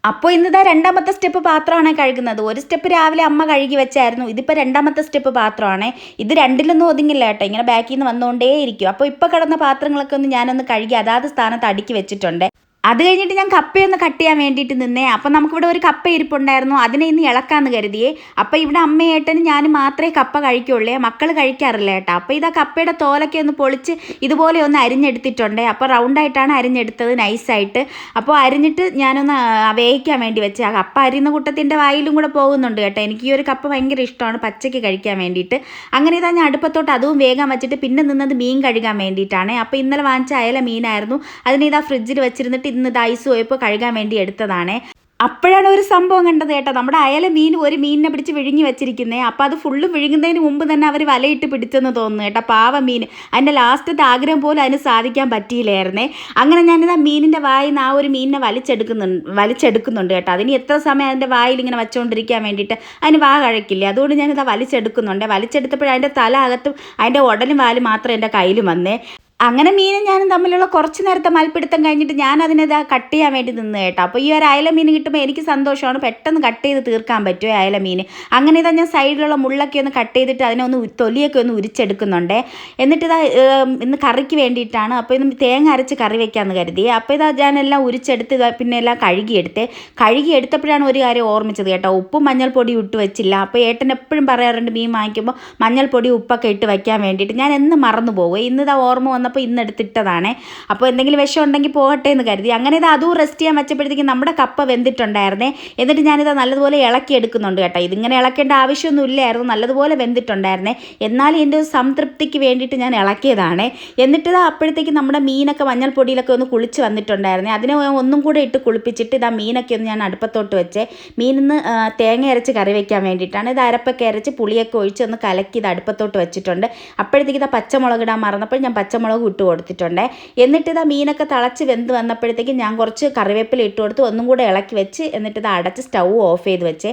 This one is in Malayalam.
അപ്പോൾ ഇന്നിതാ രണ്ടാമത്തെ സ്റ്റെപ്പ് പാത്രമാണ് കഴുകുന്നത്. ഒരു സ്റ്റെപ്പ് രാവിലെ അമ്മ കഴുകി വെച്ചായിരുന്നു. ഇതിപ്പോൾ രണ്ടാമത്തെ സ്റ്റെപ്പ് പാത്രമാണ്. ഇത് രണ്ടിലൊന്നും ഒതുങ്ങില്ല കേട്ടോ, ഇങ്ങനെ ബാക്കിൽ നിന്ന് വന്നുകൊണ്ടേ ഇരിക്കും. അപ്പോൾ ഇപ്പോൾ കിടന്ന പാത്രങ്ങളൊക്കെ ഒന്ന് ഞാനൊന്ന് കഴുകി അതാത് സ്ഥാനത്ത് അടുക്കി വെച്ചിട്ടുണ്ട്. അത് കഴിഞ്ഞിട്ട് ഞാൻ കപ്പയൊന്ന് കട്ട് ചെയ്യാൻ വേണ്ടിയിട്ട് നിന്നേ. അപ്പം നമുക്കിവിടെ ഒരു കപ്പ ഇരിപ്പുണ്ടായിരുന്നു, അതിനെ ഇന്ന് ഇളക്കാമെന്ന് കരുതിയേ. അപ്പം ഇവിടെ അമ്മയേട്ടനും ഞാനും മാത്രമേ കപ്പ കഴിക്കുള്ളൂ, മക്കൾ കഴിക്കാറില്ല കേട്ടോ. അപ്പോൾ ഇതാ കപ്പയുടെ തോലൊക്കെ ഒന്ന് പൊളിച്ച് ഇതുപോലെ ഒന്ന് അരിഞ്ഞെടുത്തിട്ടുണ്ട്. അപ്പോൾ റൗണ്ടായിട്ടാണ് അരിഞ്ഞെടുത്തത്, നൈസായിട്ട്. അപ്പോൾ അരിഞ്ഞിട്ട് ഞാനൊന്ന് വേവിക്കാൻ വേണ്ടി വെച്ച്. ആ കപ്പ അരിയുന്ന കൂട്ടത്തിൻ്റെ വായിലും കൂടെ പോകുന്നുണ്ട് കേട്ടോ. എനിക്ക് ഈ ഒരു കപ്പ ഭയങ്കര ഇഷ്ടമാണ് പച്ചയ്ക്ക് കഴിക്കാൻ വേണ്ടിയിട്ട്. അങ്ങനെ ഇതാ ഞാൻ അടുപ്പത്തോട്ട് അതും വേഗം വെച്ചിട്ട് പിന്നെ നിന്നത് മീൻ കഴുകാൻ വേണ്ടിയിട്ടാണ്. അപ്പോൾ ഇന്നലെ വാങ്ങിച്ച അയല മീനായിരുന്നു, അതിനെ ഇതാ ഫ്രിഡ്ജിൽ വെച്ചിരുന്നിട്ട് ഇന്ന് ഐസ് പോയപ്പോൾ കഴുകാൻ വേണ്ടി എടുത്തതാണ്. അപ്പോഴാണ് ഒരു സംഭവം കണ്ടത് കേട്ടോ. നമ്മുടെ അയല മീൻ ഒരു മീനിനെ പിടിച്ച് വിഴുങ്ങി വെച്ചിരിക്കുന്നത്. അപ്പോൾ അത് ഫുള്ള് വിഴുങ്ങുന്നതിന് മുമ്പ് തന്നെ അവർ വലയിട്ട് പിടിച്ചെന്ന് തോന്നുന്നു കേട്ടോ. പാവ മീൻ, അതിൻ്റെ ലാസ്റ്റത്തെ ആഗ്രഹം പോലും അതിന് സാധിക്കാൻ പറ്റിയില്ലായിരുന്നേ. അങ്ങനെ ഞാനിത് ആ മീനിൻ്റെ വായിൽ നിന്ന് ആ ഒരു മീനിനെ വലിച്ചെടുക്കുന്നുണ്ട് കേട്ടോ. അതിന് എത്ര സമയം അതിൻ്റെ വായിൽ ഇങ്ങനെ വെച്ചുകൊണ്ടിരിക്കാൻ വേണ്ടിയിട്ട് അതിന് വാ കഴിക്കില്ല. അതുകൊണ്ട് ഞാനിത് വലിച്ചെടുക്കുന്നുണ്ട്. വലിച്ചെടുത്തപ്പോൾ അതിൻ്റെ തല അകത്തും അതിൻ്റെ ഉടലും വാലും മാത്രം എൻ്റെ കയ്യിൽ വന്നേ. അങ്ങനെ മീനും ഞാനും തമ്മിലുള്ള കുറച്ച് നേരത്തെ മൽപ്പിടുത്തം കഴിഞ്ഞിട്ട് ഞാൻ അതിനത് കട്ട് ചെയ്യാൻ വേണ്ടി നിന്ന് കേട്ടോ. അപ്പോൾ ഈ ഒരു അയല മീൻ കിട്ടുമ്പോൾ എനിക്ക് സന്തോഷമാണ്, പെട്ടെന്ന് കട്ട് ചെയ്ത് തീർക്കാൻ പറ്റുമോ അയല മീൻ. അങ്ങനെ ഇതാ ഞാൻ സൈഡിലുള്ള മുള്ളൊക്കെ ഒന്ന് കട്ട് ചെയ്തിട്ട് അതിനെ ഒന്ന് തൊലിയൊക്കെ ഒന്ന് ഉരിച്ചെടുക്കുന്നുണ്ട്. എന്നിട്ട് ഇതാ ഇന്ന് കറിക്ക് വേണ്ടിയിട്ടാണ്. അപ്പോൾ ഇന്ന് തേങ്ങ അരച്ച് കറി വെക്കാമെന്ന് കരുതി. അപ്പോൾ ഇതാ ഞാനെല്ലാം ഉരിച്ചെടുത്ത് പിന്നെ എല്ലാം കഴുകിയെടുത്തപ്പോഴാണ് ഒരു കാര്യം ഓർമ്മിച്ചത് കേട്ടോ. ഉപ്പും മഞ്ഞൾപ്പൊടി ഇട്ട് വെച്ചില്ല. അപ്പോൾ ഏട്ടൻ എപ്പോഴും പറയാറുണ്ട് മീൻ വാങ്ങിക്കുമ്പോൾ മഞ്ഞൾപ്പൊടി ഉപ്പൊക്കെ ഇട്ട് വയ്ക്കാൻ വേണ്ടിയിട്ട്. ഞാൻ എന്ന് മറന്നു പോകും. ഇന്നിതാ ഓർമ്മ വന്നപ്പോൾ ഇന്ന് എടുത്തിട്ടതാണ്. അപ്പോൾ എന്തെങ്കിലും വിഷം ഉണ്ടെങ്കിൽ പോകട്ടെ എന്ന് കരുതി. അങ്ങനെ ഇത് അതും റെസ്റ്റ് ചെയ്യാൻ വെച്ചപ്പോഴത്തേക്കും നമ്മുടെ കപ്പ വെന്തിട്ടുണ്ടായിരുന്നേ. എന്നിട്ട് ഞാനിത് നല്ലതുപോലെ ഇളക്കി എടുക്കുന്നുണ്ട് കേട്ടോ. ഇതിങ്ങനെ ഇളക്കേണ്ട ആവശ്യമൊന്നും ഇല്ലായിരുന്നു, നല്ലതുപോലെ വെന്തിട്ടുണ്ടായിരുന്നേ. എന്നാലും എൻ്റെ ഒരു സംതൃപ്തിക്ക് വേണ്ടിയിട്ട് ഞാൻ ഇളക്കിയതാണ്. എന്നിട്ട് ഇതാ അപ്പോഴത്തേക്കും നമ്മുടെ മീനൊക്കെ മഞ്ഞൾപ്പൊടിയിലൊക്കെ ഒന്ന് കുളിച്ച് വന്നിട്ടുണ്ടായിരുന്നേ. അതിനെ ഒന്നും കൂടെ ഇട്ട് കുളിപ്പിച്ചിട്ട് ഇതാ മീനൊക്കെ ഒന്ന് ഞാൻ അടുപ്പത്തോട്ട് വെച്ചേ. മീനിന്ന് തേങ്ങ അരച്ച് കറി വയ്ക്കാൻ വേണ്ടിയിട്ടാണ്. ഇത് അരപ്പൊക്കെ അരച്ച് പുളിയൊക്കെ ഒഴിച്ച് ഒന്ന് കലക്കി ഇത് അടുപ്പത്തോട്ട് വെച്ചിട്ടുണ്ട്. അപ്പോഴത്തേക്ക് ഇതാ പച്ചമുളക് ഇടാൻ മറന്നപ്പോൾ ഞാൻ പച്ചമുളക് ഇട്ട് കൊടുത്തിട്ടുണ്ട്. എന്നിട്ട് ഇതാ മീനൊക്കെ തിളച്ച് വെന്ത് വന്നപ്പോഴത്തേക്കും ഞാൻ കുറച്ച് കറിവേപ്പില ഇട്ട് കൊടുത്ത് ഒന്നും കൂടെ ഇളക്കി വെച്ച് എന്നിട്ട് ഇത് അടച്ച് സ്റ്റൗ ഓഫ് ചെയ്ത് വെച്ച്.